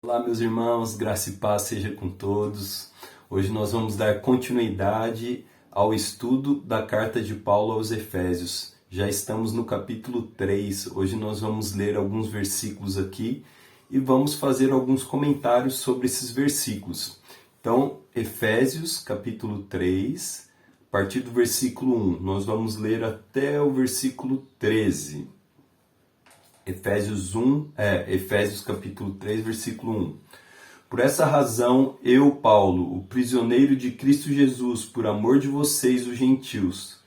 Olá, meus irmãos, graça e paz seja com todos. Hoje nós vamos dar continuidade ao estudo da carta de Paulo aos Efésios. Já estamos no capítulo 3. Hoje nós vamos ler alguns versículos aqui e vamos fazer alguns comentários sobre esses versículos. Então, Efésios, capítulo 3, a partir do versículo 1. Nós vamos ler até o versículo 13. Efésios capítulo 3, versículo 1. Por essa razão, eu, Paulo, o prisioneiro de Cristo Jesus, por amor de vocês, os gentios,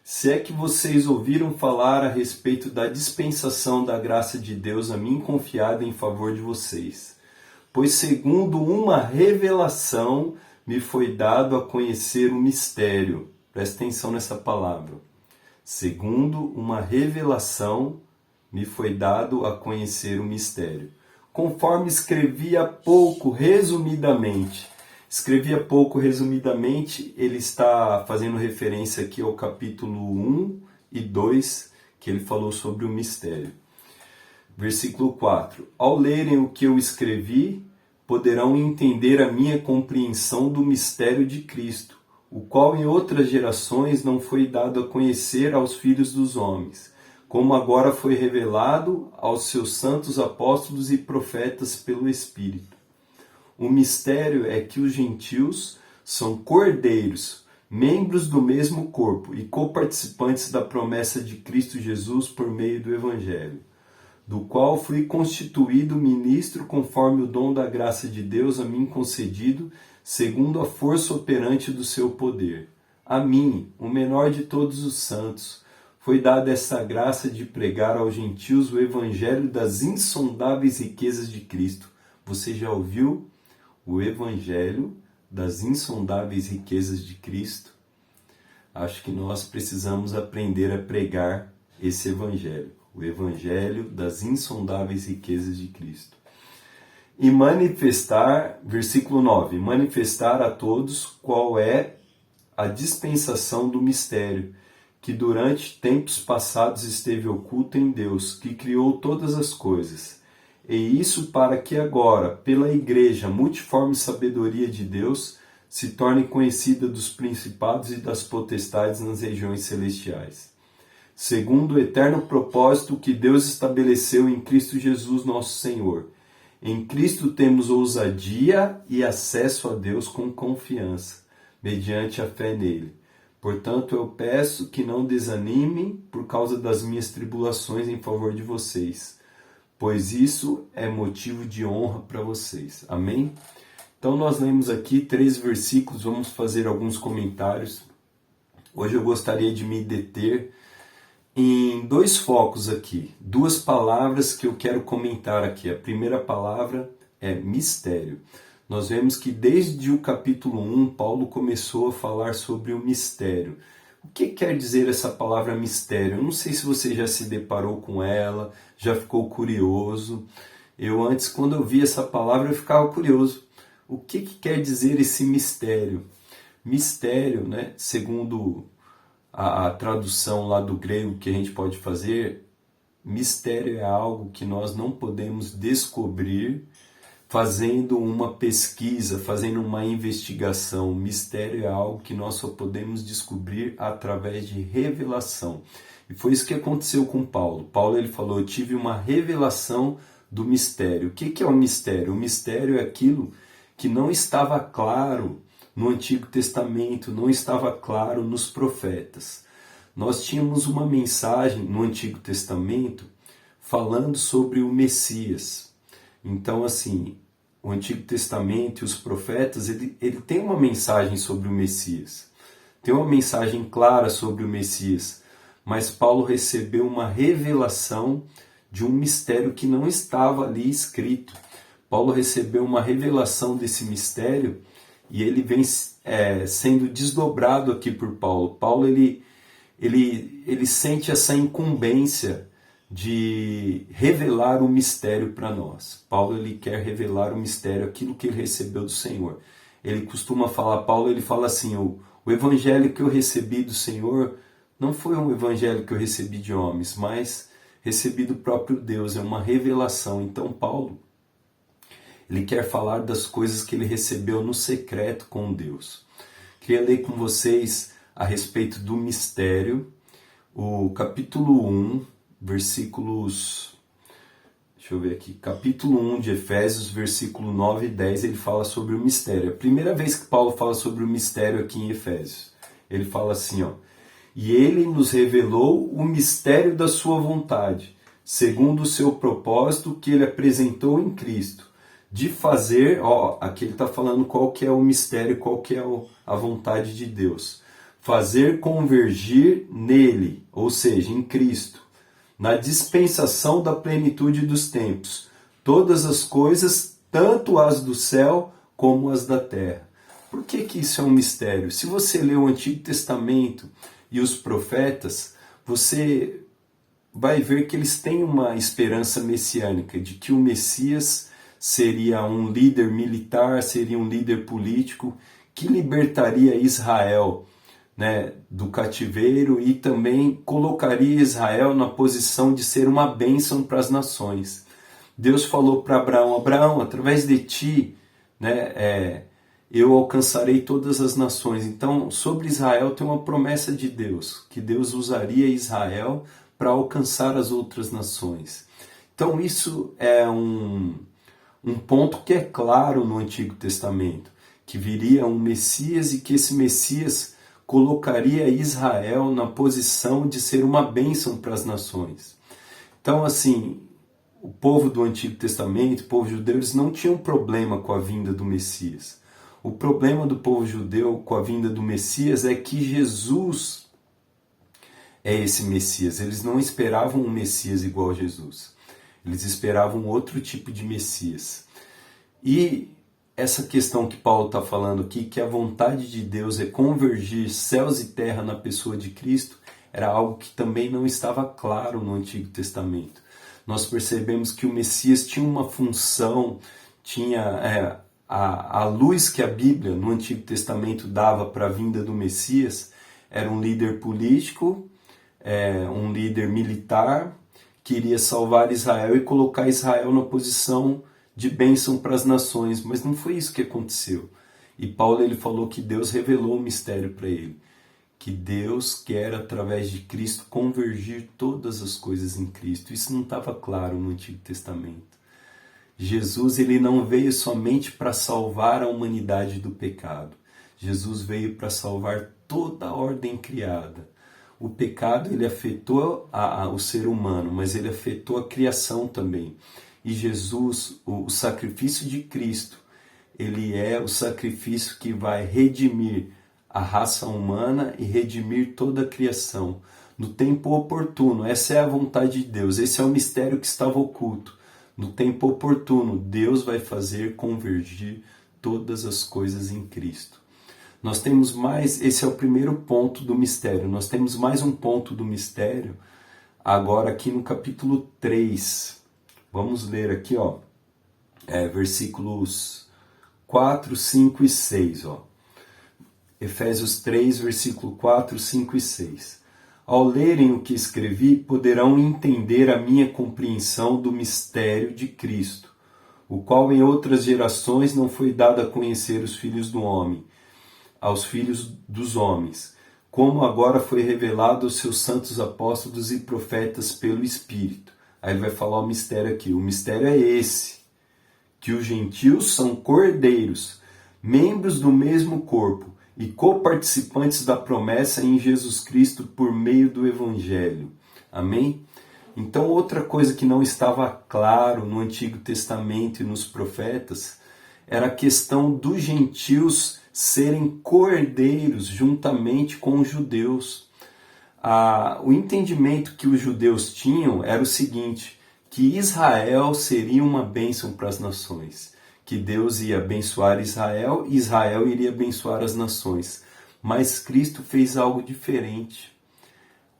se é que vocês ouviram falar a respeito da dispensação da graça de Deus a mim confiada em favor de vocês, pois segundo uma revelação me foi dado a conhecer o mistério. Presta atenção nessa palavra. Segundo uma revelação me foi dado a conhecer o mistério. Conforme escrevi há pouco, resumidamente. Ele está fazendo referência aqui ao capítulo 1 e 2, que ele falou sobre o mistério. Versículo 4. Ao lerem o que eu escrevi, poderão entender a minha compreensão do mistério de Cristo, o qual em outras gerações não foi dado a conhecer aos filhos dos homens, como agora foi revelado aos seus santos apóstolos e profetas pelo Espírito. O mistério é que os gentios são cordeiros, membros do mesmo corpo e coparticipantes da promessa de Cristo Jesus por meio do Evangelho, do qual fui constituído ministro conforme o dom da graça de Deus a mim concedido, segundo a força operante do seu poder. A mim, o menor de todos os santos, foi dada essa graça de pregar aos gentios o evangelho das insondáveis riquezas de Cristo. Você já ouviu o evangelho das insondáveis riquezas de Cristo? Acho que nós precisamos aprender a pregar esse evangelho, o evangelho das insondáveis riquezas de Cristo. E manifestar, versículo 9, manifestar a todos qual é a dispensação do mistério, que durante tempos passados esteve oculto em Deus, que criou todas as coisas. E isso para que agora, pela Igreja, a multiforme sabedoria de Deus se torne conhecida dos principados e das potestades nas regiões celestiais. Segundo o eterno propósito que Deus estabeleceu em Cristo Jesus nosso Senhor. Em Cristo temos ousadia e acesso a Deus com confiança, mediante a fé nele. Portanto, eu peço que não desanimem por causa das minhas tribulações em favor de vocês, pois isso é motivo de honra para vocês. Amém? Então, nós lemos aqui 3 versículos, vamos fazer alguns comentários. Hoje eu gostaria de me deter em 2 focos aqui, 2 palavras que eu quero comentar aqui. A primeira palavra é mistério. Nós vemos que desde o capítulo 1, Paulo começou a falar sobre o mistério. O que quer dizer essa palavra mistério? Eu não sei se você já se deparou com ela, já ficou curioso. Eu antes, quando eu vi essa palavra, eu ficava curioso. O que quer dizer esse mistério? Mistério, né, segundo a tradução lá do grego que a gente pode fazer, mistério é algo que nós não podemos descobrir fazendo uma pesquisa, fazendo uma investigação. Mistério é algo que nós só podemos descobrir através de revelação. E foi isso que aconteceu com Paulo. Paulo ele falou, eu tive uma revelação do mistério. O que é o mistério? O mistério é aquilo que não estava claro no Antigo Testamento, não estava claro nos profetas. Nós tínhamos uma mensagem no Antigo Testamento falando sobre o Messias. Então, assim, o Antigo Testamento e os profetas, ele tem uma mensagem sobre o Messias. Tem uma mensagem clara sobre o Messias. Mas Paulo recebeu uma revelação de um mistério que não estava ali escrito. Paulo recebeu uma revelação desse mistério e ele vem sendo desdobrado aqui por Paulo. Paulo, ele sente essa incumbência de revelar o mistério para nós. Paulo ele quer revelar o mistério, aquilo que ele recebeu do Senhor. Ele costuma falar, Paulo ele fala assim, o evangelho que eu recebi do Senhor não foi um evangelho que eu recebi de homens, mas recebi do próprio Deus, é uma revelação. Então Paulo, Ele quer falar das coisas que ele recebeu no secreto com Deus. Queria ler com vocês a respeito do mistério, o capítulo 1, versículos... Deixa eu ver aqui, capítulo 1 de Efésios, versículo 9 e 10, ele fala sobre o mistério. É a primeira vez que Paulo fala sobre o mistério aqui em Efésios. Ele fala assim, ó: e ele nos revelou o mistério da sua vontade, segundo o seu propósito que ele apresentou em Cristo, de fazer, ó, aqui ele está falando qual que é o mistério, qual que é a vontade de Deus. Fazer convergir nele, ou seja, em Cristo, na dispensação da plenitude dos tempos, todas as coisas, tanto as do céu como as da terra. Por que que isso é um mistério? Se você lê o Antigo Testamento e os profetas, você vai ver que eles têm uma esperança messiânica, de que o Messias seria um líder militar, seria um líder político, que libertaria Israel, né, do cativeiro e também colocaria Israel na posição de ser uma bênção para as nações. Deus falou para Abraão: Abraão, através de ti, né, eu alcançarei todas as nações. Então, sobre Israel tem uma promessa de Deus, que Deus usaria Israel para alcançar as outras nações. Então, isso é um ponto que é claro no Antigo Testamento, que viria um Messias e que esse Messias colocaria Israel na posição de ser uma bênção para as nações. Então, assim, o povo do Antigo Testamento, o povo judeu, eles não tinham problema com a vinda do Messias. O problema do povo judeu com a vinda do Messias é que Jesus é esse Messias. Eles não esperavam um Messias igual a Jesus. Eles esperavam outro tipo de Messias. E essa questão que Paulo está falando aqui, que a vontade de Deus é convergir céus e terra na pessoa de Cristo, era algo que também não estava claro no Antigo Testamento. Nós percebemos que o Messias tinha uma função, tinha a luz que a Bíblia no Antigo Testamento dava para a vinda do Messias, era um líder político, um líder militar, que iria salvar Israel e colocar Israel na posição de bênção para as nações, mas não foi isso que aconteceu. E Paulo, ele falou que Deus revelou um mistério para ele, que Deus quer, através de Cristo, convergir todas as coisas em Cristo. Isso não estava claro no Antigo Testamento. Jesus, ele não veio somente para salvar a humanidade do pecado. Jesus veio para salvar toda a ordem criada. O pecado, ele afetou o ser humano, mas ele afetou a criação também. E Jesus, o sacrifício de Cristo, ele é o sacrifício que vai redimir a raça humana e redimir toda a criação no tempo oportuno. Essa é a vontade de Deus, esse é o mistério que estava oculto. No tempo oportuno, Deus vai fazer convergir todas as coisas em Cristo. Nós temos mais, esse é o primeiro ponto do mistério, nós temos mais um ponto do mistério, agora aqui no capítulo 3. Vamos ler aqui, ó, versículos 4, 5 e 6. Ó. Efésios 3, versículo 4, 5 e 6. Ao lerem o que escrevi, poderão entender a minha compreensão do mistério de Cristo, o qual em outras gerações não foi dado a conhecer os filhos do homem, aos filhos dos homens, como agora foi revelado aos seus santos apóstolos e profetas pelo Espírito. Aí ele vai falar o mistério aqui. O mistério é esse, que os gentios são cordeiros, membros do mesmo corpo e coparticipantes da promessa em Jesus Cristo por meio do Evangelho. Amém? Então, outra coisa que não estava claro no Antigo Testamento e nos profetas era a questão dos gentios serem cordeiros juntamente com os judeus. O entendimento que os judeus tinham era o seguinte, que Israel seria uma bênção para as nações, que Deus ia abençoar Israel e Israel iria abençoar as nações. Mas Cristo fez algo diferente.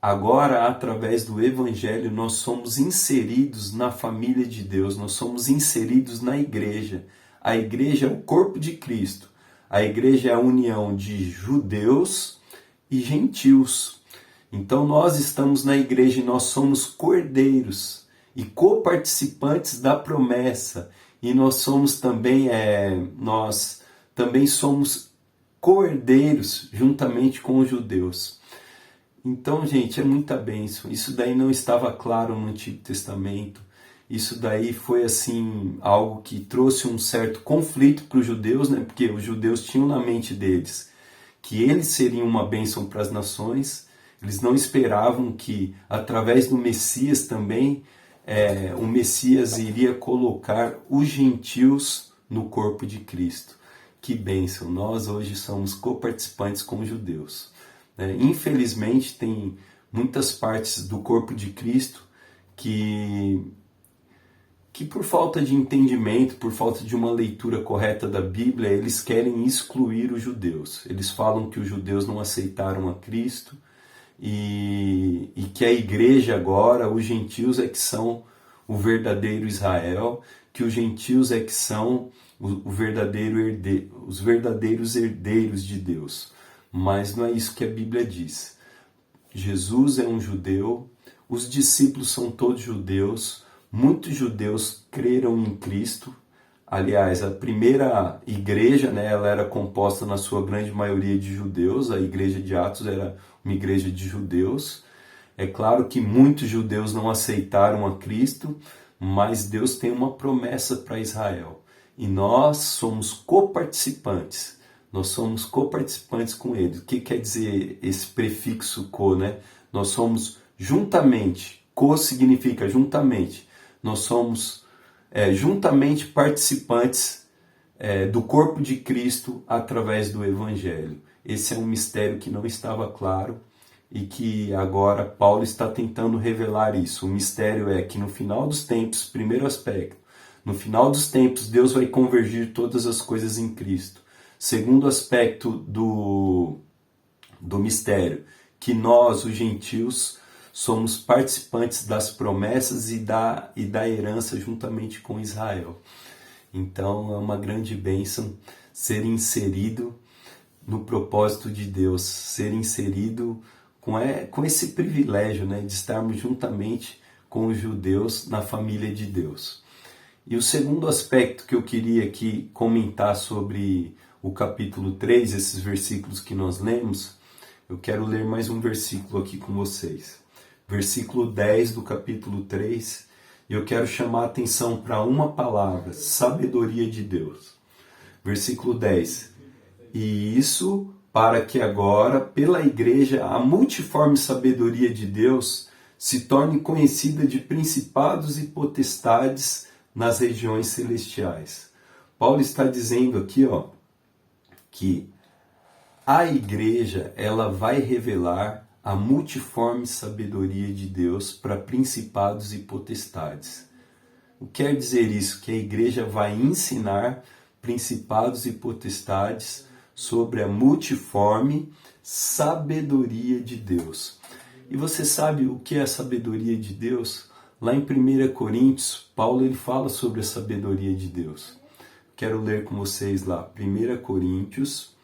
Agora, através do Evangelho, nós somos inseridos na família de Deus, nós somos inseridos na igreja. A igreja é o corpo de Cristo. A igreja é a união de judeus e gentios. Então nós estamos na igreja e nós somos cordeiros e coparticipantes da promessa. e nós também somos co-herdeiros juntamente com os judeus. Então, gente, é muita bênção. Isso daí não estava claro no Antigo Testamento. Isso daí foi assim algo que trouxe um certo conflito para os judeus, né? Porque os judeus tinham na mente deles que eles seriam uma bênção para as nações. Eles não esperavam que, através do Messias também, o Messias iria colocar os gentios no corpo de Cristo. Que bênção! Nós hoje somos coparticipantes com os judeus. Infelizmente, tem muitas partes do corpo de Cristo que por falta de entendimento, por falta de uma leitura correta da Bíblia, eles querem excluir os judeus. Eles falam que os judeus não aceitaram a Cristo e que a igreja agora, os gentios é que são o verdadeiro Israel, que os gentios é que são os verdadeiros herdeiros de Deus. Mas não é isso que a Bíblia diz. Jesus é um judeu, os discípulos são todos judeus, muitos judeus creram em Cristo. Aliás, a primeira igreja, ela era composta na sua grande maioria de judeus, a igreja de Atos era uma igreja de judeus. É claro que muitos judeus não aceitaram a Cristo, mas Deus tem uma promessa para Israel. E nós somos coparticipantes. Nós somos coparticipantes com ele. O que quer dizer esse prefixo co, né? Nós somos juntamente. Co significa juntamente. Nós somos juntamente participantes do corpo de Cristo através do Evangelho. Esse é um mistério que não estava claro e que agora Paulo está tentando revelar isso. O mistério é que no final dos tempos, primeiro aspecto, no final dos tempos Deus vai convergir todas as coisas em Cristo. Segundo aspecto do mistério, que nós, os gentios, somos participantes das promessas e da herança juntamente com Israel. Então é uma grande bênção ser inserido no propósito de Deus, ser inserido com esse privilégio, de estarmos juntamente com os judeus na família de Deus. E o segundo aspecto que eu queria aqui comentar sobre o capítulo 3, esses versículos que nós lemos, eu quero ler mais um versículo aqui com vocês. Versículo 10 do capítulo 3, e eu quero chamar a atenção para uma palavra, sabedoria de Deus. Versículo 10, e isso para que agora, pela igreja, a multiforme sabedoria de Deus se torne conhecida de principados e potestades nas regiões celestiais. Paulo está dizendo aqui, que a igreja ela vai revelar a multiforme sabedoria de Deus para principados e potestades. O que quer dizer isso? Que a igreja vai ensinar principados e potestades sobre a multiforme sabedoria de Deus. E você sabe o que é a sabedoria de Deus? Lá em 1 Coríntios, Paulo ele fala sobre a sabedoria de Deus. Quero ler com vocês lá, 1 Coríntios,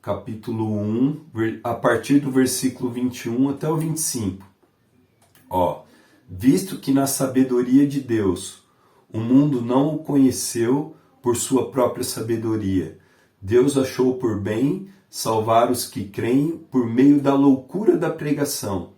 capítulo 1, a partir do versículo 21 até o 25. Visto que na sabedoria de Deus, o mundo não o conheceu por sua própria sabedoria, Deus achou por bem salvar os que creem por meio da loucura da pregação,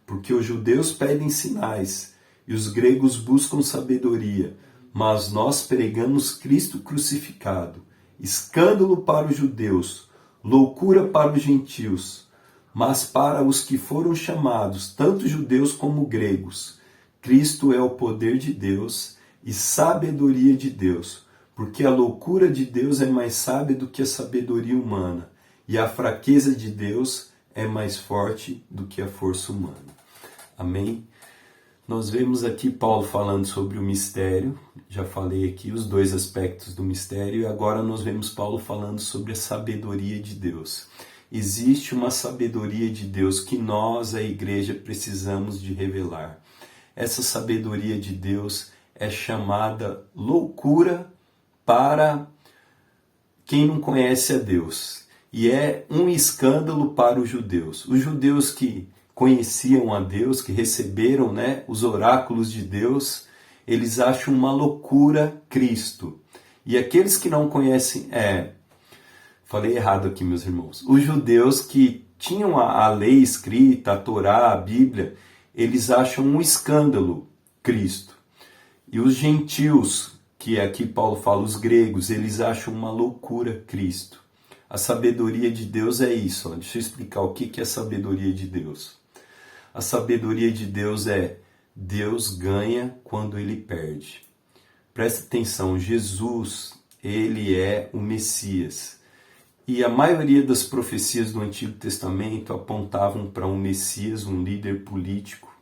porque os judeus pedem sinais e os gregos buscam sabedoria, mas nós pregamos Cristo crucificado, escândalo para os judeus, loucura para os gentios, mas para os que foram chamados, tanto judeus como gregos, Cristo é o poder de Deus e sabedoria de Deus, porque a loucura de Deus é mais sábia do que a sabedoria humana, e a fraqueza de Deus é mais forte do que a força humana. Amém? Nós vemos aqui Paulo falando sobre o mistério, já falei aqui os dois aspectos do mistério, e agora nós vemos Paulo falando sobre a sabedoria de Deus. Existe uma sabedoria de Deus que nós, a igreja, precisamos de revelar. Essa sabedoria de Deus é chamada loucura para quem não conhece a Deus. E é um escândalo para os judeus. Os judeus que conheciam a Deus, que receberam os oráculos de Deus, eles acham uma loucura Cristo. E aqueles que não conhecem, falei errado aqui, meus irmãos, os judeus que tinham a lei escrita, a Torá, a Bíblia, eles acham um escândalo Cristo. E os gentios, que aqui Paulo fala, os gregos, eles acham uma loucura Cristo. A sabedoria de Deus é isso. Deixa eu explicar o que é a sabedoria de Deus. A sabedoria de Deus é Deus ganha quando ele perde. Presta atenção, Jesus, ele é o Messias. E a maioria das profecias do Antigo Testamento apontavam para um Messias, um líder político,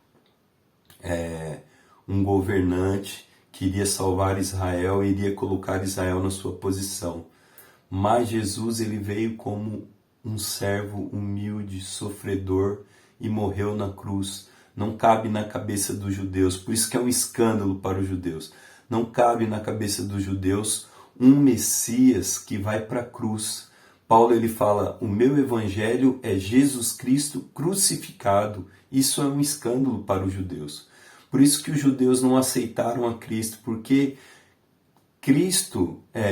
um governante que iria salvar Israel e iria colocar Israel na sua posição. Mas Jesus, ele veio como um servo humilde, sofredor e morreu na cruz. Não cabe na cabeça dos judeus, por isso que é um escândalo para os judeus. Não cabe na cabeça dos judeus um Messias que vai para a cruz. Paulo ele fala, o meu evangelho é Jesus Cristo crucificado. Isso é um escândalo para os judeus. Por isso que os judeus não aceitaram a Cristo, porque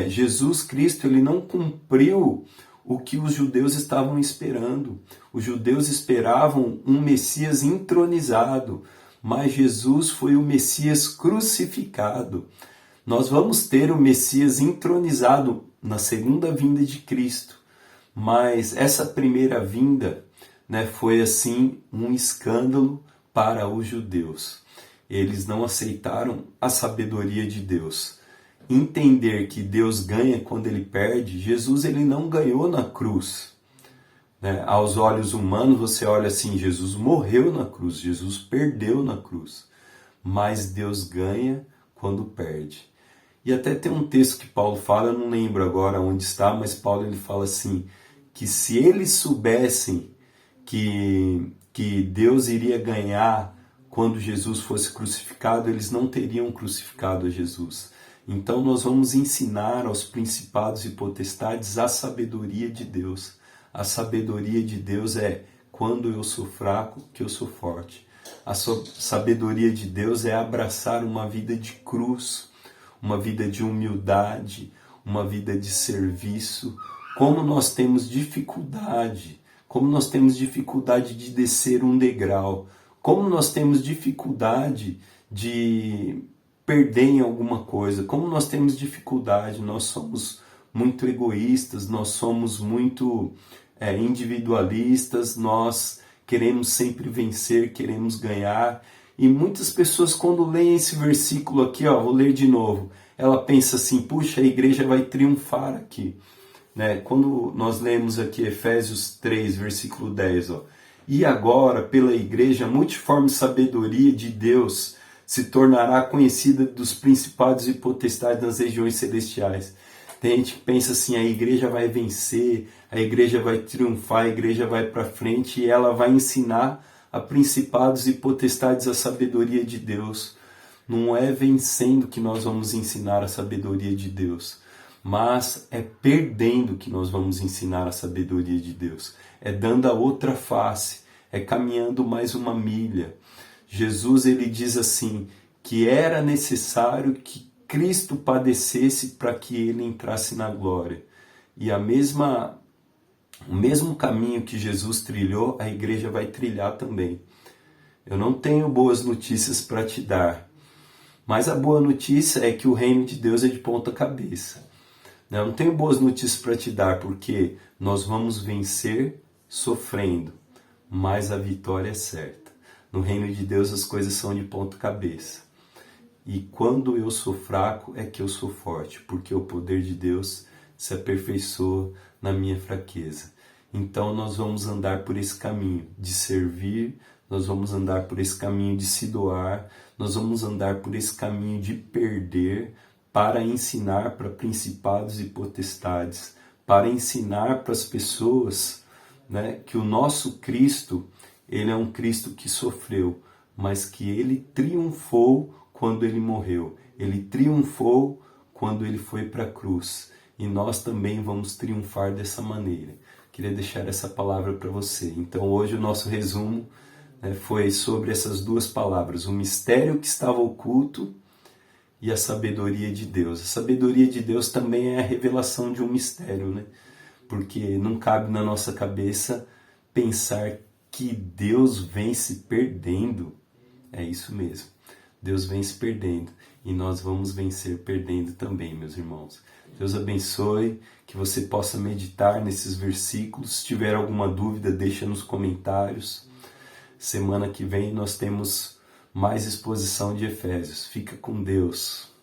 Jesus Cristo, ele não cumpriu o que os judeus estavam esperando. Os judeus esperavam um Messias entronizado, mas Jesus foi o Messias crucificado. Nós vamos ter o Messias entronizado na segunda vinda de Cristo, mas essa primeira vinda, foi assim um escândalo para os judeus. Eles não aceitaram a sabedoria de Deus. Entender que Deus ganha quando ele perde, Jesus ele não ganhou na cruz. Aos olhos humanos você olha assim, Jesus morreu na cruz, Jesus perdeu na cruz. Mas Deus ganha quando perde. E até tem um texto que Paulo fala, eu não lembro agora onde está, mas Paulo ele fala assim, que se eles soubessem que Deus iria ganhar quando Jesus fosse crucificado, eles não teriam crucificado a Jesus. Então nós vamos ensinar aos principados e potestades a sabedoria de Deus. A sabedoria de Deus é quando eu sou fraco, que eu sou forte. A sabedoria de Deus é abraçar uma vida de cruz, uma vida de humildade, uma vida de serviço. Como nós temos dificuldade de descer um degrau, como nós temos dificuldade de perder em alguma coisa, como nós temos dificuldade, nós somos muito egoístas, nós somos muito individualistas, nós queremos sempre vencer, queremos ganhar, e muitas pessoas quando leem esse versículo aqui, vou ler de novo, ela pensa assim, puxa, a igreja vai triunfar aqui. Quando nós lemos aqui Efésios 3, versículo 10, e agora, pela igreja, a multiforme sabedoria de Deus se tornará conhecida dos principados e potestades nas regiões celestiais. Tem gente que pensa assim, a igreja vai vencer, a igreja vai triunfar, a igreja vai para frente e ela vai ensinar a principados e potestades a sabedoria de Deus. Não é vencendo que nós vamos ensinar a sabedoria de Deus, mas é perdendo que nós vamos ensinar a sabedoria de Deus. É dando a outra face, é caminhando mais uma milha. Jesus ele diz assim, que era necessário que Cristo padecesse para que ele entrasse na glória. E o mesmo caminho que Jesus trilhou, a igreja vai trilhar também. Eu não tenho boas notícias para te dar, mas a boa notícia é que o reino de Deus é de ponta cabeça. Eu não tenho boas notícias para te dar, porque nós vamos vencer sofrendo, mas a vitória é certa. No reino de Deus as coisas são de ponta cabeça. E quando eu sou fraco é que eu sou forte, porque o poder de Deus se aperfeiçoa na minha fraqueza. Então nós vamos andar por esse caminho de servir, nós vamos andar por esse caminho de se doar, nós vamos andar por esse caminho de perder, para ensinar para principados e potestades, para ensinar para as pessoas, que o nosso Cristo, ele é um Cristo que sofreu, mas que ele triunfou quando ele morreu. Ele triunfou quando ele foi para a cruz. E nós também vamos triunfar dessa maneira. Queria deixar essa palavra para você. Então hoje o nosso resumo foi sobre essas duas palavras. O mistério que estava oculto e a sabedoria de Deus. A sabedoria de Deus também é a revelação de um mistério, né? Porque não cabe na nossa cabeça pensar que Deus vem se perdendo. É isso mesmo. Deus vem se perdendo e nós vamos vencer perdendo também, meus irmãos. Deus abençoe, que você possa meditar nesses versículos. Se tiver alguma dúvida, deixa nos comentários. Semana que vem nós temos mais exposição de Efésios. Fica com Deus.